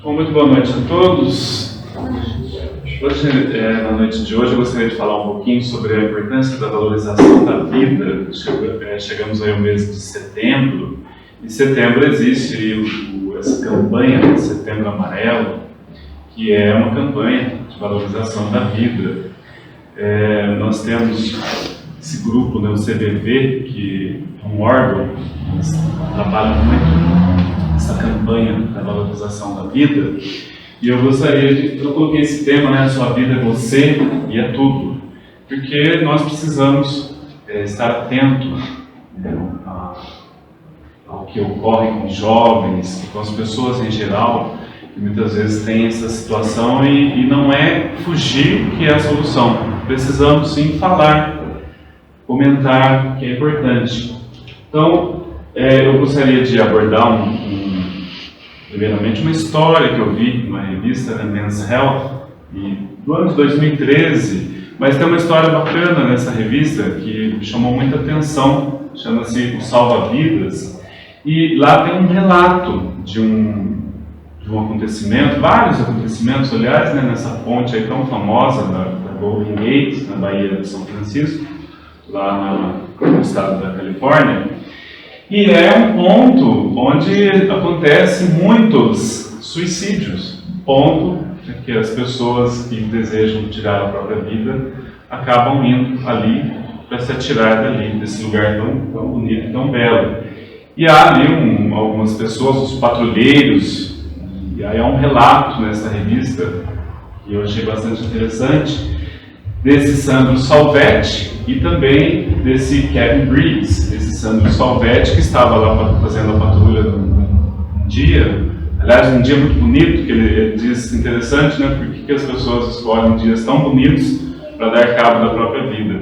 Bom, muito boa noite a todos. Na noite de hoje, eu gostaria de falar um pouquinho sobre a importância da valorização da vida. Chegamos aí ao mês de setembro. Em setembro existe essa campanha de Setembro Amarelo, que é uma campanha de valorização da vida. Nós temos esse grupo, o CVV, que é um órgão que trabalha muito essa campanha da valorização da vida. E eu coloquei esse tema, a sua vida é você e é tudo, porque nós precisamos estar atentos ao que ocorre com os jovens, com as pessoas em geral, que muitas vezes tem essa situação e não é fugir que é a solução. Precisamos sim falar, comentar, que é importante. Então, eu gostaria de abordar primeiramente uma história que eu vi numa revista, Men's Health, do ano de 2013, mas tem uma história bacana nessa revista que me chamou muita atenção, chama-se O Salva-Vidas, e lá tem um relato de um acontecimento, vários acontecimentos, aliás, nessa ponte aí tão famosa da Golden Gate, na Baía de São Francisco, lá no estado da Califórnia. E é um ponto onde acontecem muitos suicídios, ponto que as pessoas que desejam tirar a própria vida acabam indo ali para se atirar dali, desse lugar tão bonito, tão belo. E há ali algumas pessoas, os patrulheiros, e aí há um relato nessa revista que eu achei bastante interessante, desse Sandro Salvetti e também desse Kevin Briggs, esse Sandro Salvetti que estava lá fazendo a patrulha num dia, aliás, um dia muito bonito, que ele diz interessante, por que as pessoas escolhem dias tão bonitos para dar cabo da própria vida.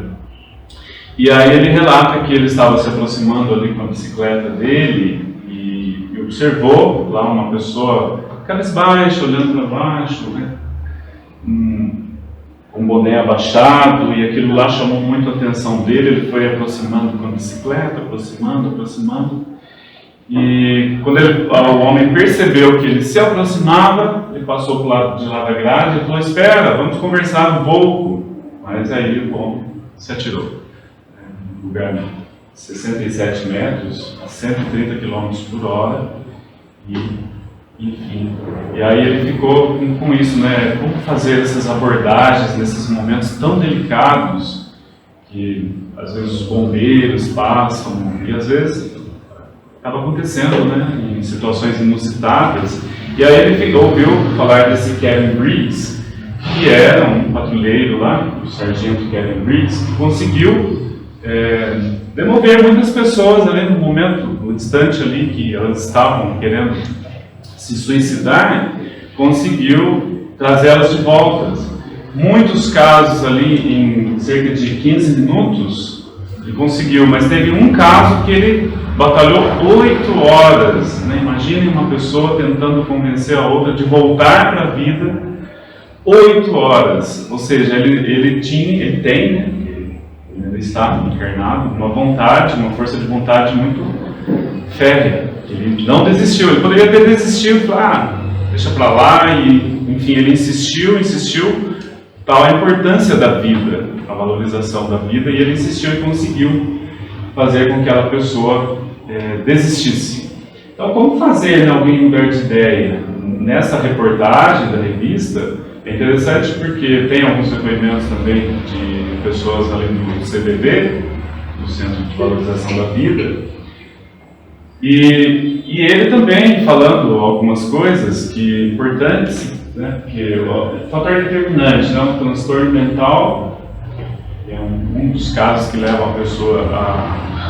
E aí ele relata que ele estava se aproximando ali com a bicicleta dele e observou lá uma pessoa cabisbaixa, olhando para baixo, com o boné abaixado, e aquilo lá chamou muito a atenção dele. Ele foi aproximando com a bicicleta, aproximando, e quando o homem percebeu que ele se aproximava, ele passou para o lado de lá da grade e falou: espera, vamos conversar um pouco. Mas aí o homem se atirou, num lugar de 67 metros, a 130 km por hora, enfim, e aí ele ficou com isso, como fazer essas abordagens nesses momentos tão delicados que às vezes os bombeiros passam e às vezes acaba acontecendo, em situações inusitadas. E aí ele ouviu falar desse Kevin Briggs, que era um patrulheiro lá, o sargento Kevin Briggs, que conseguiu demover muitas pessoas ali no momento, no instante ali que elas estavam querendo se suicidar, conseguiu trazê-las de volta. Muitos casos ali em cerca de 15 minutos ele conseguiu, mas teve um caso que ele batalhou 8 horas. Ainda uma pessoa tentando convencer a outra de voltar para a vida, 8 horas. Ou seja, ele está encarnado, uma força de vontade muito férrea. Ele não desistiu, ele poderia ter desistido, deixa pra lá, e enfim, ele insistiu, tal a importância da vida, a valorização da vida, e ele insistiu e conseguiu fazer com que aquela pessoa desistisse. Então, como fazer alguém mudar de ideia? Nessa reportagem da revista, é interessante porque tem alguns depoimentos também de pessoas além do CVV, do Centro de Valorização da Vida, e ele também falando algumas coisas que importantes, que o fator determinante, o transtorno mental é um dos casos que levam a pessoa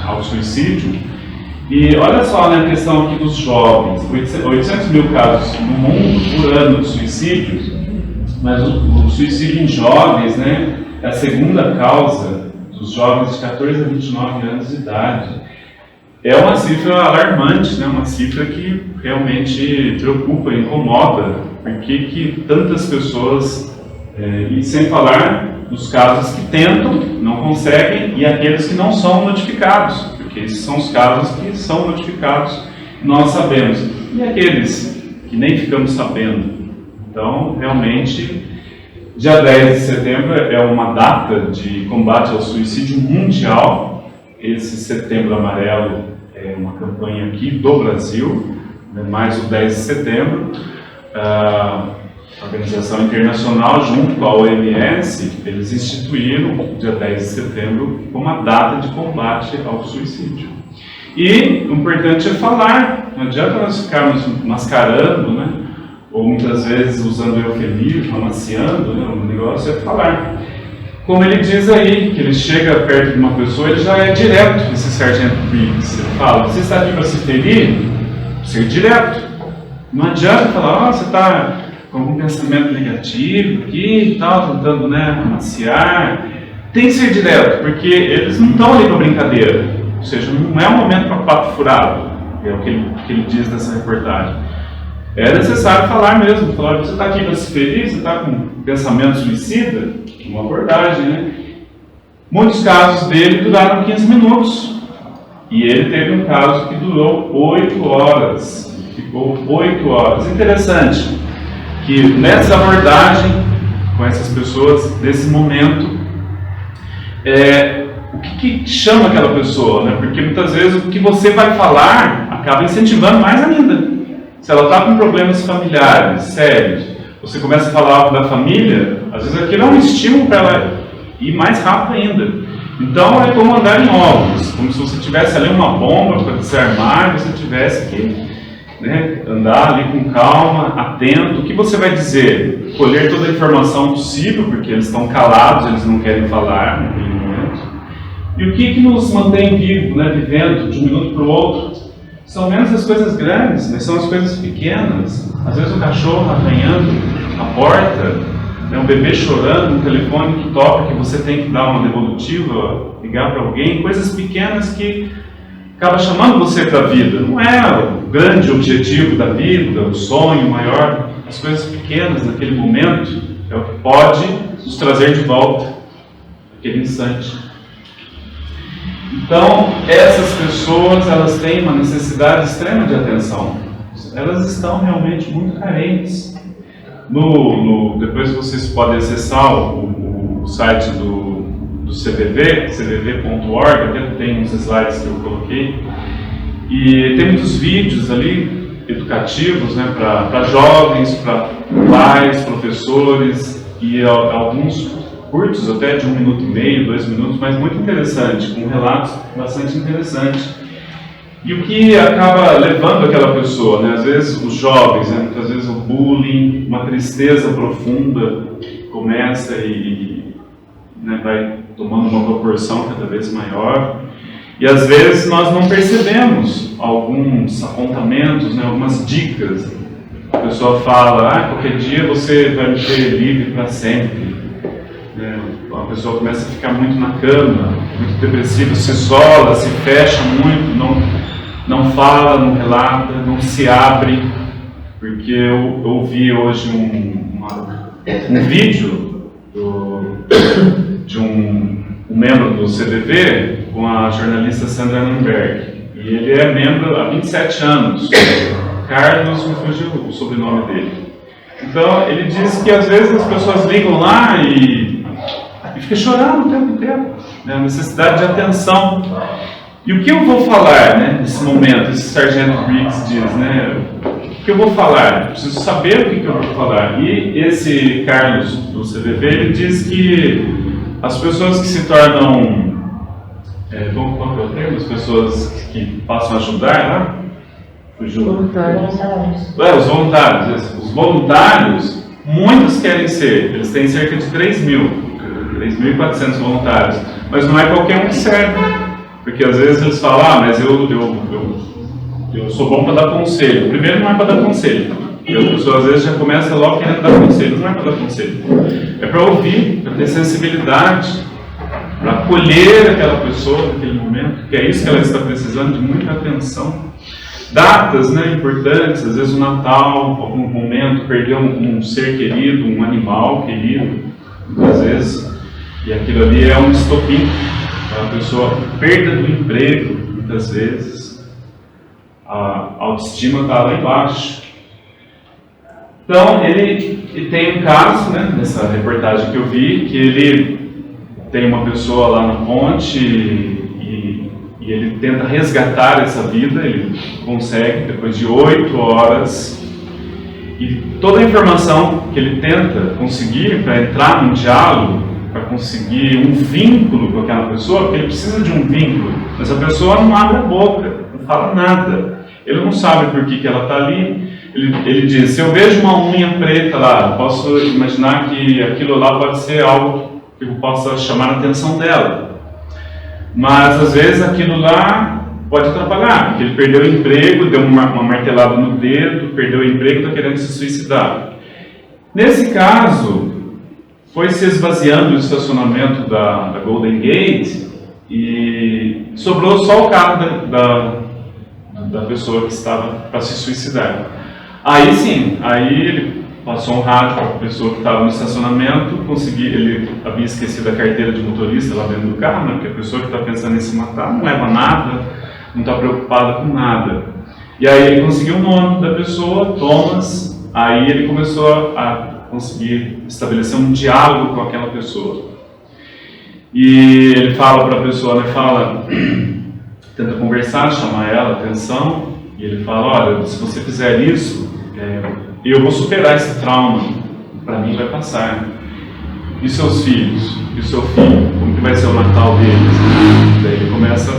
ao suicídio. E olha só na questão aqui dos jovens, 800 mil casos no mundo por ano de suicídio, mas o suicídio em jovens, é a segunda causa dos jovens de 14 a 29 anos de idade. É uma cifra alarmante, uma cifra que realmente preocupa, incomoda, porque tantas pessoas, e sem falar dos casos que tentam, não conseguem, e aqueles que não são notificados, porque esses são os casos que são notificados, nós sabemos. E aqueles que nem ficamos sabendo. Então, realmente, dia 10 de setembro é uma data de combate ao suicídio mundial. Esse Setembro Amarelo é uma campanha aqui do Brasil, né, mais o 10 de setembro. A Organização Internacional, junto com a OMS, eles instituíram o dia 10 de setembro como a data de combate ao suicídio. E o importante é falar, não adianta nós ficarmos mascarando, né? Ou muitas vezes usando eufemismo, amaciando, né? O negócio é falar. Como ele diz aí, que ele chega perto de uma pessoa, ele já é direto, esse sargento Briggs. Ele fala, você está aqui para se ferir? Ser direto. Não adianta falar, você está com algum pensamento negativo aqui e tal, tentando, né, amaciar. Tem que ser direto, porque eles não estão ali para brincadeira. Ou seja, não é um momento para papo furado, é o que ele diz nessa reportagem. É necessário falar mesmo, falar, você está aqui para se ferir, você está com pensamento suicida? Uma abordagem, né? Muitos casos dele duraram 15 minutos. E ele teve um caso que durou 8 horas. Ficou 8 horas. Interessante que nessa abordagem com essas pessoas, nesse momento, o que chama aquela pessoa, né? Porque muitas vezes o que você vai falar acaba incentivando mais ainda. Se ela está com problemas familiares sérios, você começa a falar algo da família, às vezes aquilo é um estímulo para ela ir mais rápido ainda. Então é como andar em ovos, como se você tivesse ali uma bomba para desarmar, você tivesse que, né, andar ali com calma, atento. O que você vai dizer? Colher toda a informação possível, porque eles estão calados, eles não querem falar naquele momento. E o que nos mantém vivo, né, vivendo de um minuto para o outro? São menos as coisas grandes, mas são as coisas pequenas. Às vezes o cachorro arranhando a porta, né, um bebê chorando, um telefone que toca, que você tem que dar uma devolutiva, ligar para alguém, coisas pequenas que acaba chamando você para a vida. Não é o grande objetivo da vida, o sonho maior. As coisas pequenas naquele momento é o que pode nos trazer de volta naquele instante. Então, essas pessoas, elas têm uma necessidade extrema de atenção. Elas estão realmente muito carentes. Depois vocês podem acessar o site do CVV, cvv.org, até tem uns slides que eu coloquei. E tem muitos vídeos ali, educativos, né, para jovens, para pais, professores, e alguns curtos, até de 1 minuto e meio, 2 minutos, mas muito interessante, com relatos bastante interessantes. E o que acaba levando aquela pessoa, né? Às vezes os jovens, né? Muitas vezes o bullying, uma tristeza profunda começa e né, vai tomando uma proporção cada vez maior. E às vezes nós não percebemos alguns apontamentos, né, algumas dicas. A pessoa fala, qualquer dia você vai me ter livre para sempre. A pessoa começa a ficar muito na cama, muito depressiva, se isola, se fecha muito, não fala, não relata, não se abre. Porque eu ouvi hoje um vídeo de um membro do CVV com a jornalista Sandra Nunberg. E ele é membro há 27 anos. Carlos, me fugiu o sobrenome dele. Então, ele diz que às vezes as pessoas ligam lá e fica chorando o tempo inteiro, né? A necessidade de atenção. E o que eu vou falar, né, nesse momento? Esse sargento Briggs diz, né? O que eu vou falar? Eu preciso saber o que eu vou falar. E esse Carlos do CVV, ele diz que as pessoas que se tornam, qual é o termo? As pessoas que passam a ajudar, né? Voluntários. Os voluntários. Os voluntários, muitos querem ser. Eles têm cerca de 3.400 voluntários, mas não é qualquer um que serve, porque às vezes eles falam, mas eu sou bom para dar conselho. Primeiro, não é para dar conselho, e a pessoa às vezes já começa logo querendo dar conselho. Não é para dar conselho, é para ouvir, para ter sensibilidade, para acolher aquela pessoa naquele momento, que é isso que ela está precisando, de muita atenção. Datas, né, importantes, às vezes o Natal, algum momento, perdeu um ser querido, um animal querido, muitas vezes, e aquilo ali é um estopim para a pessoa, perda do emprego, muitas vezes, a autoestima está lá embaixo. Então, ele tem um caso, né, nessa reportagem que eu vi, que ele tem uma pessoa lá na ponte e ele tenta resgatar essa vida, ele consegue, depois de 8 horas, e toda a informação que ele tenta conseguir para entrar num diálogo, para conseguir um vínculo com aquela pessoa, porque ele precisa de um vínculo, mas a pessoa não abre a boca, não fala nada, ele não sabe por que ela está ali. Ele diz, se eu vejo uma unha preta lá, posso imaginar que aquilo lá pode ser algo que possa chamar a atenção dela. Mas às vezes aquilo lá pode atrapalhar, porque ele perdeu o emprego, deu uma martelada no dedo, perdeu o emprego e está querendo se suicidar. Nesse caso, foi se esvaziando o estacionamento da Golden Gate e sobrou só o carro da pessoa que estava para se suicidar. Aí sim, aí ele passou um rádio para a pessoa que estava no estacionamento, ele havia esquecido a carteira de motorista lá dentro do carro, né, porque a pessoa que está pensando em se matar não leva nada, não está preocupada com nada. E aí ele conseguiu o nome da pessoa, Thomas, aí ele começou a conseguir estabelecer um diálogo com aquela pessoa. E ele fala para a pessoa, né, tenta conversar, chamar ela a atenção, e ele fala, olha, se você fizer isso, eu vou superar esse trauma, para mim vai passar. E seus filhos? E o seu filho? Como que vai ser o Natal deles? Daí ele começa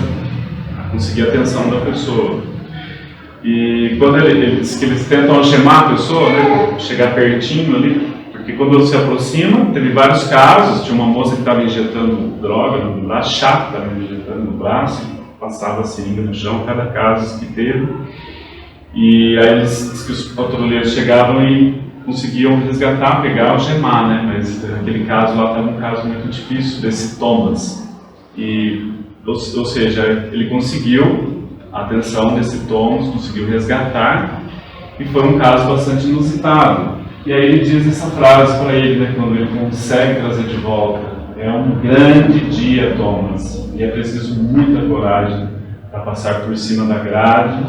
a conseguir a atenção da pessoa. E quando ele diz que eles tentam algemar a pessoa, né, chegar pertinho ali, porque quando se aproxima, teve vários casos, tinha uma moça que estava injetando droga no braço, chata, estava injetando no braço, passava a seringa no chão, cada caso que teve. E aí eles diz que os patrulheiros chegavam e conseguiam resgatar, pegar, algemar, né? Mas naquele caso lá estava um caso muito difícil desse Thomas. Ou seja, ele conseguiu a atenção desse Thomas, conseguiu resgatar, e foi um caso bastante inusitado. E aí ele diz essa frase para ele, né, quando ele consegue trazer de volta: é um grande dia, Thomas, e é preciso muita coragem para passar por cima da grade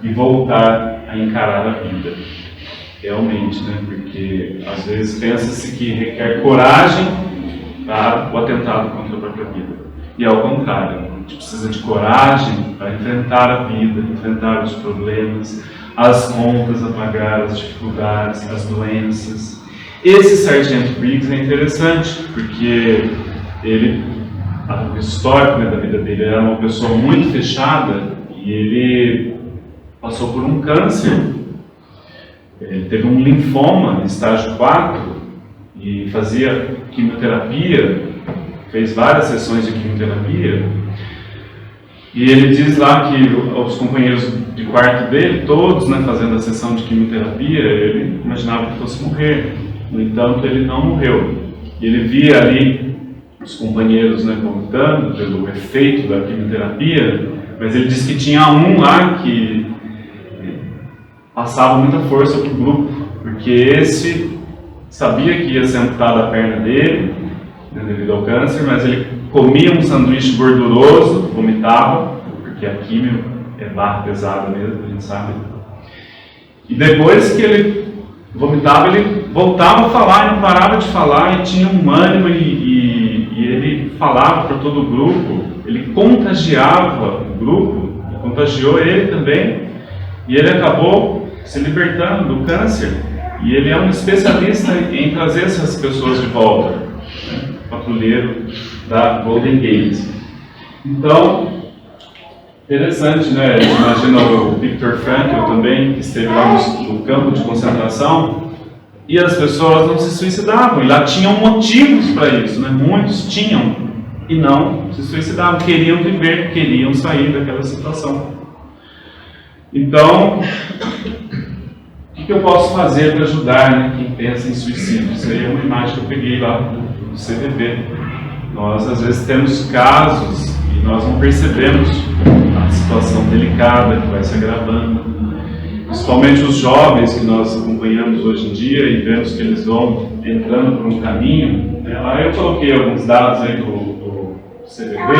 e voltar a encarar a vida. Realmente, né? Porque às vezes pensa-se que requer coragem para o atentado contra a própria vida. E ao contrário, a gente precisa de coragem para enfrentar a vida, enfrentar os problemas, as contas a pagar, as dificuldades, as doenças. Esse Sargento Briggs é interessante, porque o histórico, né, da vida dele, era uma pessoa muito fechada, e ele passou por um câncer, ele teve um linfoma em estágio 4 e fazia quimioterapia, fez várias sessões de quimioterapia, e ele diz lá que os companheiros de quarto dele, todos, né, fazendo a sessão de quimioterapia, ele imaginava que fosse morrer. No entanto, ele não morreu. E ele via ali os companheiros, né, vomitando pelo efeito da quimioterapia, mas ele disse que tinha um lá que passava muita força para o grupo, porque esse sabia que ia ser amputada a perna dele, né, devido ao câncer, mas ele comia um sanduíche gorduroso, vomitava, porque a quimio é barra pesada mesmo, a gente sabe. E depois que ele vomitava, ele voltava a falar, e não parava de falar, e tinha um ânimo, e ele falava para todo o grupo, ele contagiava o grupo, contagiou ele também, e ele acabou se libertando do câncer, e ele é um especialista em trazer essas pessoas de volta, né? Patrulheiro da Golden Gate. Então, interessante, né? Imagina o Viktor Frankl também, que esteve lá no campo de concentração, e as pessoas não se suicidavam, e lá tinham motivos para isso, né? Muitos tinham, e não se suicidavam, queriam viver, queriam sair daquela situação. Então, o que eu posso fazer para ajudar, né, quem pensa em suicídio? Isso aí é uma imagem que eu peguei lá do CVV. Nós, às vezes, temos casos e nós não percebemos a situação delicada que vai se agravando. Principalmente os jovens que nós acompanhamos hoje em dia e vemos que eles vão entrando por um caminho. Lá eu coloquei alguns dados aí do CVV,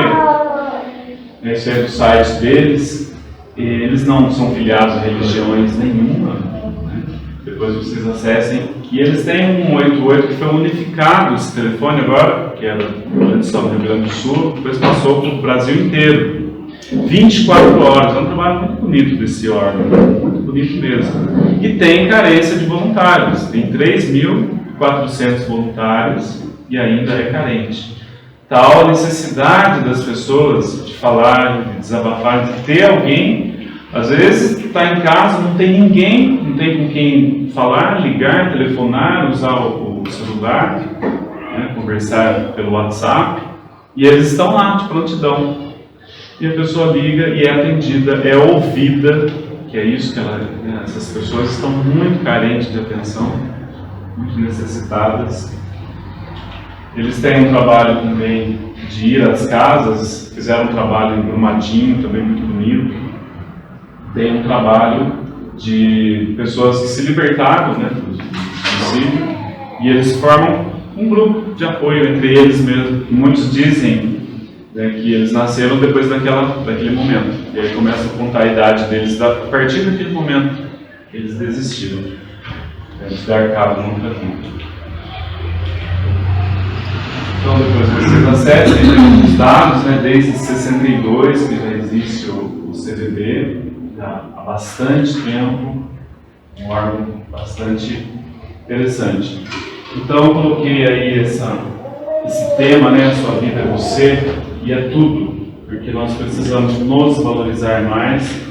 esse é do site deles. Eles não são filiados a religiões nenhuma, né? depois vocês acessem. E eles têm um 188 que foi unificado esse telefone agora, que era antes só no Rio Grande do Sul, depois passou para o Brasil inteiro. 24 horas, é um trabalho muito bonito desse órgão, muito bonito mesmo. E tem carência de voluntários, tem 3.400 voluntários e ainda é carente. Tal a necessidade das pessoas de falar, de desabafar, de ter alguém. Às vezes está em casa, não tem ninguém, não tem com quem falar, ligar, telefonar, usar o celular, né, conversar pelo WhatsApp, e eles estão lá de prontidão. E a pessoa liga e é atendida, é ouvida, que é isso que essas pessoas estão muito carentes de atenção, muito necessitadas. Eles têm um trabalho também de ir às casas, fizeram um trabalho em Brumadinho, também muito bonito. Tem um trabalho de pessoas que se libertaram, né, do suicídio, e eles formam um grupo de apoio entre eles mesmos. Muitos dizem, né, que eles nasceram depois daquele momento, e aí começam a contar a idade deles a partir daquele momento que eles desistiram, né, de dar cabo nunca vida. Então depois vocês acessem, né, os dados, né, desde 62 que já existe o CVB, já há bastante tempo, um órgão bastante interessante. Então eu coloquei aí esse tema, né, a sua vida é você e é tudo, porque nós precisamos nos valorizar mais.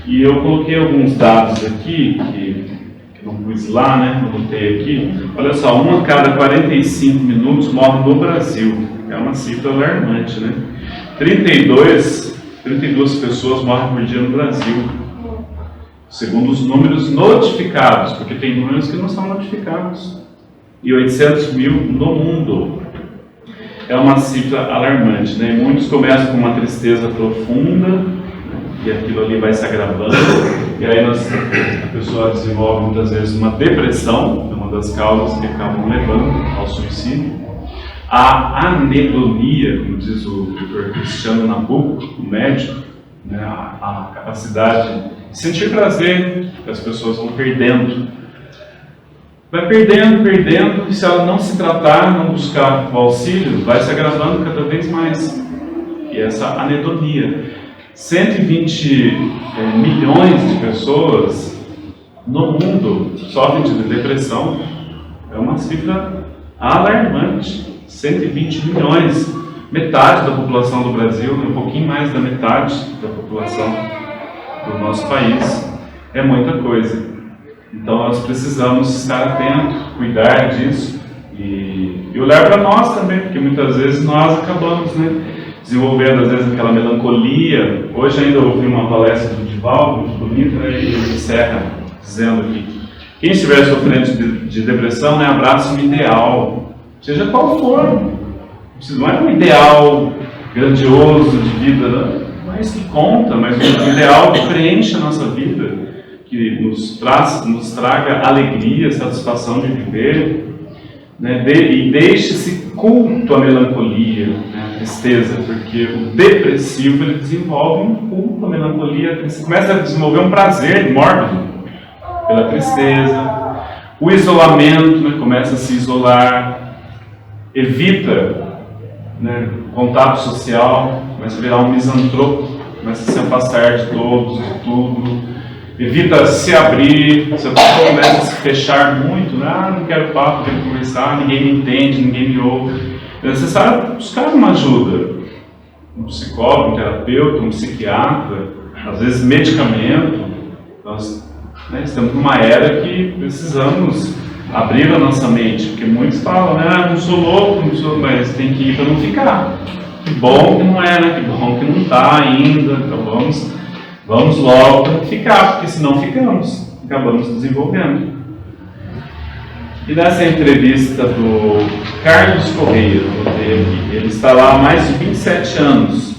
E eu coloquei alguns dados aqui, que não pus lá, né, eu botei aqui. Olha só, 1 a cada 45 minutos morre no Brasil, é uma cifra alarmante, né? 32 pessoas morrem por dia no Brasil, segundo os números notificados, porque tem números que não são notificados, e 800 mil no mundo. É uma cifra alarmante, né? Muitos começam com uma tristeza profunda, né? E aquilo ali vai se agravando, e aí a pessoa desenvolve muitas vezes uma depressão, é uma das causas que acabam levando ao suicídio. A anedonia, como diz o Dr. Cristiano Nabuco, o médico, né, a capacidade de sentir prazer que as pessoas vão perdendo. Vai perdendo, e se ela não se tratar, não buscar o auxílio, vai se agravando cada vez mais. E essa anedonia. 120 milhões de pessoas no mundo sofrem de depressão. É uma cifra alarmante. 120 milhões, metade da população do Brasil, um pouquinho mais da metade da população do nosso país. É muita coisa. Então nós precisamos estar atentos, cuidar disso e olhar para nós também, porque muitas vezes nós acabamos, né, desenvolvendo às vezes aquela melancolia. Hoje ainda ouvi uma palestra do Divaldo, muito bonita, né, e ele encerra dizendo que quem estiver sofrendo de depressão, né, abraça um ideal, seja qual for. Não é um ideal grandioso de vida, não é isso que conta, mas um ideal que preenche a nossa vida, que nos traga alegria, satisfação de viver, né? E deixe esse culto à melancolia, né? À tristeza, porque o depressivo ele desenvolve um culto à melancolia, você começa a desenvolver um prazer mórbido pela tristeza, o isolamento, né? Começa a se isolar, evita, né, contato social, começa a virar um misantropo, começa a se afastar de todos, de tudo. Evita se abrir, se a pessoa começa a se fechar muito, né? Não quero papo, quero conversar, ninguém me entende, ninguém me ouve. É necessário buscar uma ajuda, um psicólogo, um terapeuta, um psiquiatra, às vezes medicamento. Nós, né, estamos numa era que precisamos abrir a nossa mente, porque muitos falam, né, não sou louco, não sou, mas tem que ir para não ficar. Que bom que não é, né? Que bom que não está ainda, então vamos logo para ficar, porque senão acabamos desenvolvendo. E nessa entrevista do Carlos Correia, ele está lá há mais de 27 anos.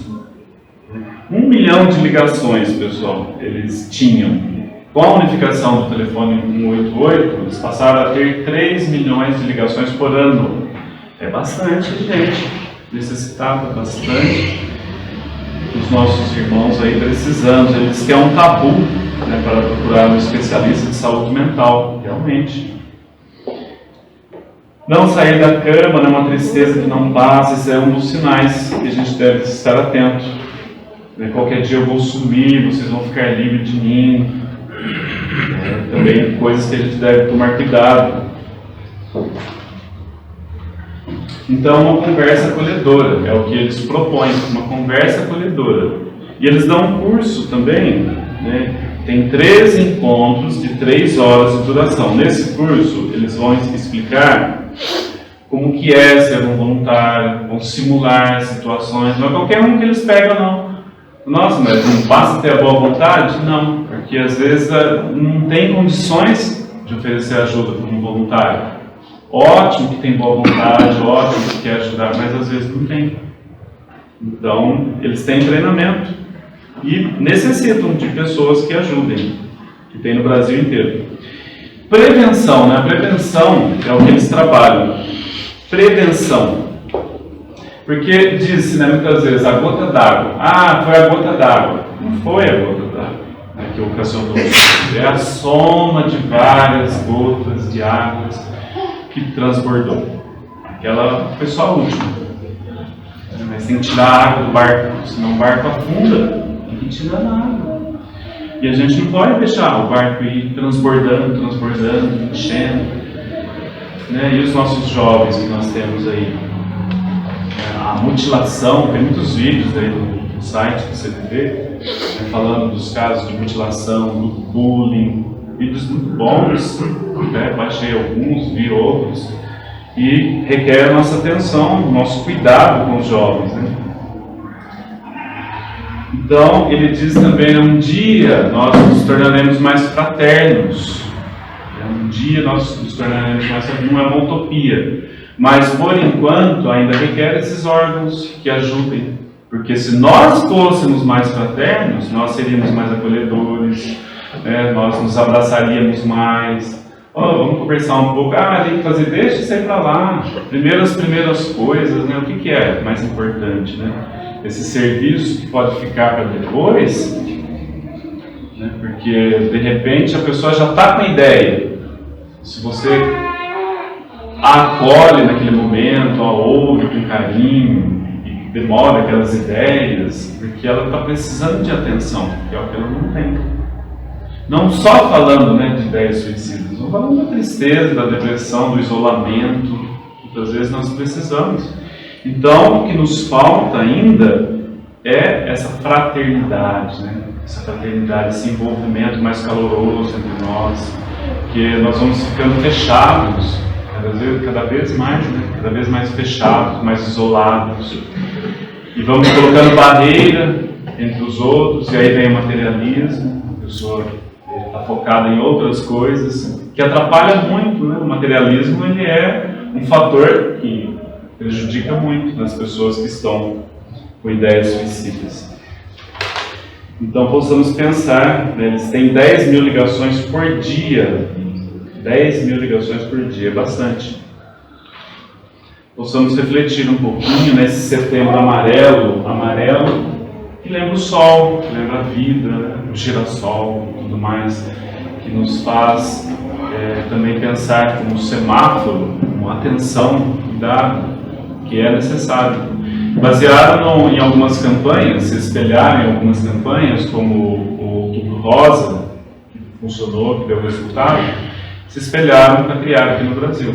1 milhão de ligações, pessoal, eles tinham. Com a unificação do telefone 188, eles passaram a ter 3 milhões de ligações por ano. É bastante, gente. Necessitava bastante. Os nossos irmãos aí precisando, eles que é um tabu, né? né, para procurar um especialista de saúde mental, realmente. Não sair da cama, né, uma tristeza que não passa, esse é um dos sinais que a gente deve estar atento. Qualquer dia eu vou sumir, vocês vão ficar livres de mim. Também coisas que a gente deve tomar cuidado. Então, uma conversa acolhedora, é o que eles propõem, uma conversa acolhedora. E eles dão um curso também, né? Tem 3 encontros de 3 horas de duração. Nesse curso, eles vão explicar como que é ser um voluntário, vão simular situações, não é qualquer um que eles pegam, não. Nossa, mas não basta ter a boa vontade? Não, porque às vezes não tem condições de oferecer ajuda para um voluntário. Ótimo que tem boa vontade, ótimo que quer ajudar, mas às vezes não tem. Então, eles têm treinamento e necessitam de pessoas que ajudem, que tem no Brasil inteiro. Prevenção, né? A prevenção é o que eles trabalham. Prevenção. Porque diz-se, né, muitas vezes, a gota d'água. Ah, foi a gota d'água. Não foi a gota d'água, né, que ocasionou. É a soma de várias gotas de águas que transbordou. Aquela foi só a última. Mas tem que tirar a água do barco, senão o barco afunda. Tem que tirar a água. E a gente não pode deixar o barco ir transbordando, enchendo. Né? E os nossos jovens que nós temos aí? A mutilação, tem muitos vídeos aí no site do CVV, né, falando dos casos de mutilação, do bullying, vídeos muito bons, né? Baixei alguns, vi outros, e requer a nossa atenção, o nosso cuidado com os jovens. Né? Então, ele diz também, um dia nós nos tornaremos mais fraternos, um dia nós nos tornaremos mais fraternos, não é uma utopia, mas por enquanto ainda requer esses órgãos que ajudem, porque se nós fôssemos mais fraternos, nós seríamos mais acolhedores, né? Nós nos abraçaríamos mais. Vamos conversar um pouco. Tem que fazer, deixa isso aí para lá. Primeiro as primeiras coisas, né? O que é mais importante, né? Esse serviço que pode ficar para depois, né? Porque de repente a pessoa já está com a ideia. Se você a acolhe naquele momento, a ouve com carinho e demora aquelas ideias, porque ela está precisando de atenção, que é o que ela não tem. Não só falando, né, de ideias suicidas, não falando da tristeza, da depressão, do isolamento, muitas vezes nós precisamos. Então, o que nos falta ainda é essa fraternidade, né? Essa fraternidade, esse envolvimento mais caloroso entre nós, porque nós vamos ficando fechados, cada vez mais, né? Cada vez mais fechados, mais isolados, e vamos colocando barreira entre os outros, e aí vem o materialismo, a pessoa está focada em outras coisas, que atrapalha muito, né? O materialismo, ele é um fator que prejudica muito nas pessoas que estão com ideias suicidas. Então, possamos pensar, né? Eles têm 10 mil ligações por dia. 10 mil ligações por dia, é bastante. Possamos refletir um pouquinho nesse setembro amarelo, que lembra o sol, que lembra a vida, né? O girassol e tudo mais, que nos faz também pensar como semáforo, com atenção, cuidado, que é necessário. Baseado em algumas campanhas, se espelharem em algumas campanhas, como o Outubro Rosa, que funcionou, que deu resultado, se espelharam para criar aqui no Brasil.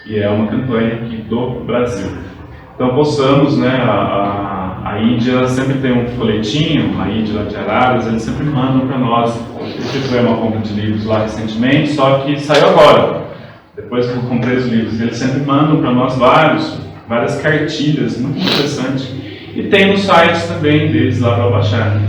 E é uma campanha aqui do Brasil. Então possamos, né, a Índia sempre tem um folhetinho, a Índia de Araras, eles sempre mandam para nós. Eu tive uma compra de livros lá recentemente, só que saiu agora, depois que eu comprei os livros. Eles sempre mandam para nós várias cartilhas, muito interessante. E tem no site também deles lá para baixar.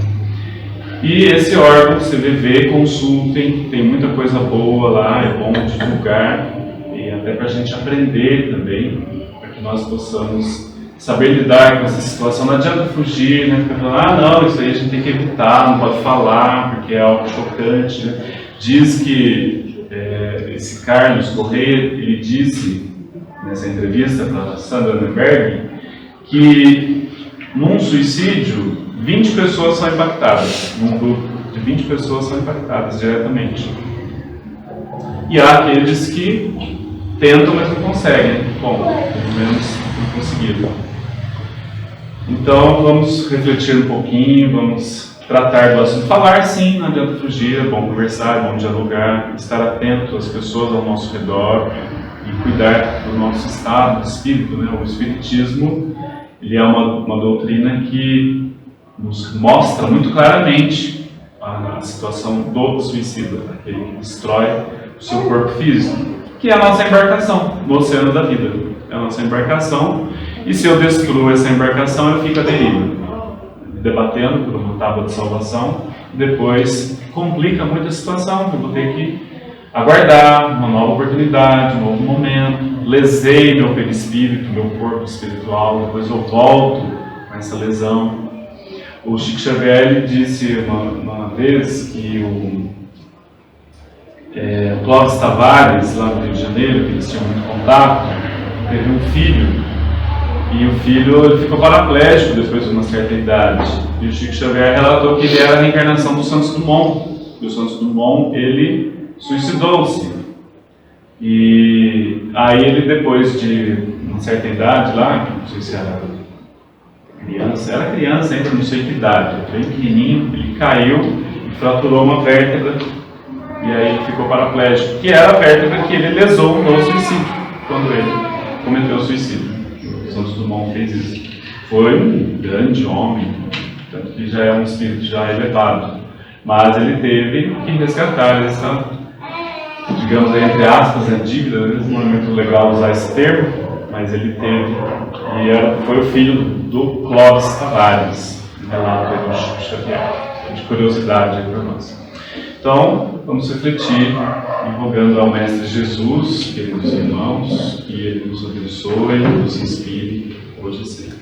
E esse órgão, CVV, consultem, tem muita coisa boa lá, é bom divulgar, e até para a gente aprender também, para que nós possamos saber lidar com essa situação. Não adianta fugir, né? Ficar falando, não, isso aí a gente tem que evitar, não pode falar, porque é algo chocante, né? Diz que esse Carlos Corrêa, ele disse nessa entrevista para Sandra Nemberg, que num suicídio 20 pessoas são impactadas num grupo de 20 pessoas são impactadas diretamente. E há aqueles que tentam, mas não conseguem. Bom, pelo menos não conseguiram. Então, vamos refletir um pouquinho, vamos tratar do assunto. Falar, sim, não adianta fugir, é bom conversar, é bom dialogar, estar atento às pessoas ao nosso redor e cuidar do nosso estado de espírito, né? O espiritismo, ele é uma doutrina que nos mostra muito claramente a situação do suicida, aquele que destrói o seu corpo físico, que é a nossa embarcação no oceano da vida. É a nossa embarcação, e se eu destruo essa embarcação, eu fico à deriva, debatendo por uma tábua de salvação. Depois complica muito a situação, eu vou ter que aguardar uma nova oportunidade, um novo momento, lesei meu perispírito, meu corpo espiritual, depois eu volto com essa lesão. O Chico Xavier disse uma vez que o Clóvis Tavares, lá no Rio de Janeiro, que eles tinham muito contato, teve um filho, e o filho ele ficou paraplégico depois de uma certa idade. E o Chico Xavier relatou que ele era a reencarnação do Santos Dumont. E o Santos Dumont, ele suicidou-se. E aí ele, depois de uma certa idade lá, não sei se era criança ainda, não sei que idade, bem pequenininho, ele caiu e fraturou uma vértebra, e aí ele ficou paraplégico, que era a vértebra que ele lesou no suicídio, quando ele cometeu o suicídio. O Santos Dumont fez isso. Foi um grande homem, tanto que já é um espírito já elevado, mas ele teve que resgatar essa, digamos aí, entre aspas, a dívida. Não é muito legal usar esse termo, mas ele teve, e foi o filho do Clóvis Tavares, relato aí do Chico Xavier, de curiosidade para nós. Então, vamos refletir, invocando ao Mestre Jesus, queridos irmãos, que Ele nos abençoe e nos inspire hoje e sempre.